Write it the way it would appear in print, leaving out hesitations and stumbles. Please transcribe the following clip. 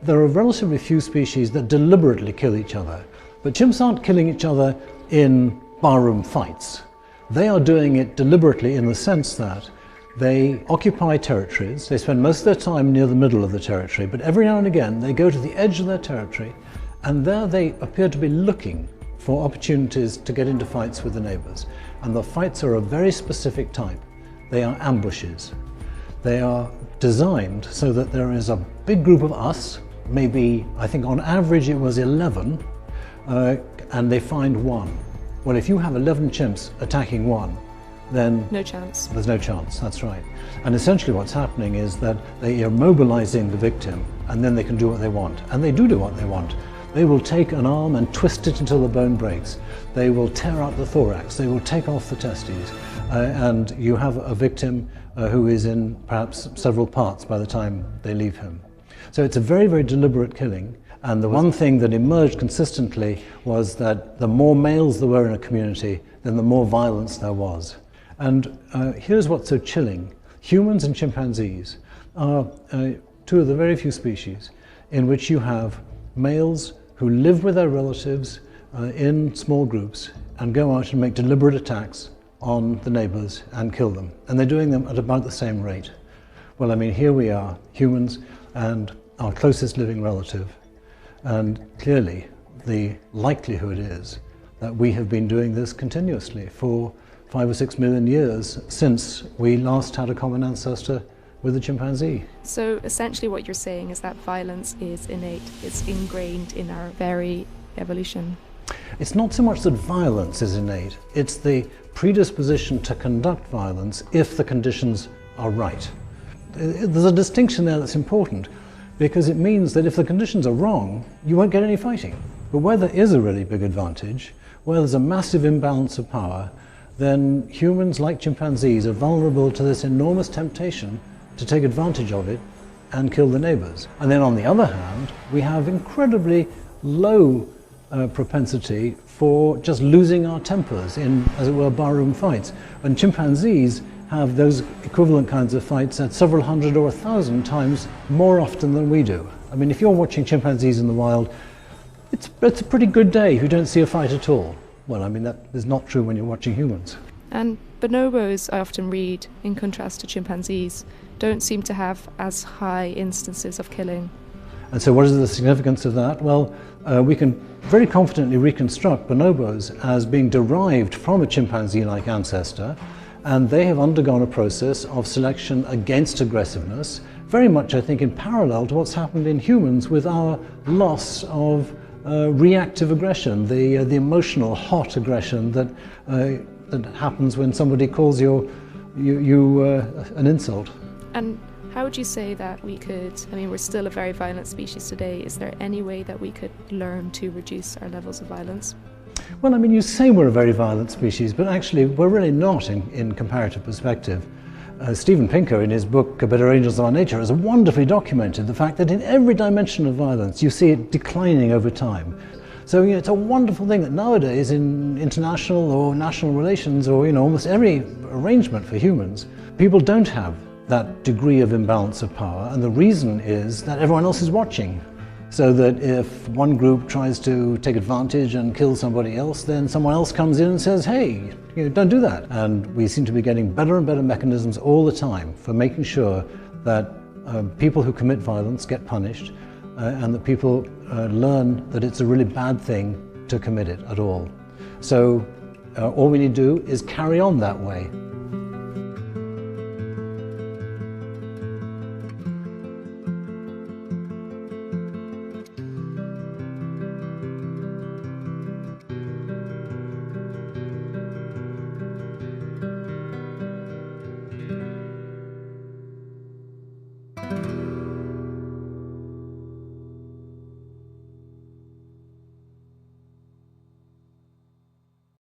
There are relatively few species that deliberately kill each other, but chimps aren't killing each other in barroom fights. They are doing it deliberately in the sense that they occupy territories. They spend most of their time near the middle of the territory, but every now and again they go to the edge of their territory, and there they appear to be looking for opportunities to get into fights with the neighbors. And the fights are a very specific type. They are ambushes. They are designed so that there is a big group of us, maybe, I think on average it was 11, and they find one. Well, if you have 11 chimps attacking one, then no chance. There's no chance, that's right. And essentially what's happening is that they are mobilizing the victim, and then they can do what they want. And they do what they want. They will take an arm and twist it until the bone breaks. They will tear out the thorax. They will take off the testes. And you have a victim who is in perhaps several parts by the time they leave him. So it's a very, very deliberate killing. And the one thing that emerged consistently was that the more males there were in a community, then the more violence there was. And here's what's so chilling. Humans and chimpanzees are two of the very few species in which you have males who live with their relatives in small groups and go out and make deliberate attacks on the neighbors and kill them. And they're doing them at about the same rate. Well, I mean, here we are, humans and our closest living relative. And clearly, the likelihood is that we have been doing this continuously for 5 or 6 million years since we last had a common ancestor with a chimpanzee. So essentially what you're saying is that violence is innate, it's ingrained in our very evolution. It's not so much that violence is innate, it's the predisposition to conduct violence if the conditions are right. There's a distinction there that's important, because it means that if the conditions are wrong, you won't get any fighting. But where there is a really big advantage, where there's a massive imbalance of power, then humans, like chimpanzees, are vulnerable to this enormous temptation to take advantage of it and kill the neighbors. And then on the other hand, we have incredibly low propensity for just losing our tempers in, as it were, barroom fights. And chimpanzees have those equivalent kinds of fights at several hundred or 1,000 times more often than we do. I mean, if you're watching chimpanzees in the wild, it's a pretty good day if you don't see a fight at all. Well, I mean, that is not true when you're watching humans. And bonobos, I often read, in contrast to chimpanzees, don't seem to have as high instances of killing. And so what is the significance of that? Well, we can very confidently reconstruct bonobos as being derived from a chimpanzee-like ancestor, and they have undergone a process of selection against aggressiveness, very much, I think, in parallel to what's happened in humans with our loss of reactive aggression, the emotional, hot aggression that happens when somebody calls you an insult. And how would you say that we could, I mean, we're still a very violent species today, is there any way that we could learn to reduce our levels of violence? Well, I mean, you say we're a very violent species, but actually we're really not in comparative perspective. Steven Pinker, in his book Better Angels of Our Nature, has wonderfully documented the fact that in every dimension of violence you see it declining over time. So it's a wonderful thing that nowadays in international or national relations or almost every arrangement for humans, people don't have that degree of imbalance of power, and the reason is that everyone else is watching. So that if one group tries to take advantage and kill somebody else, then someone else comes in and says, hey, don't do that. And we seem to be getting better and better mechanisms all the time for making sure that people who commit violence get punished and that people learn that it's a really bad thing to commit it at all. So all we need to do is carry on that way.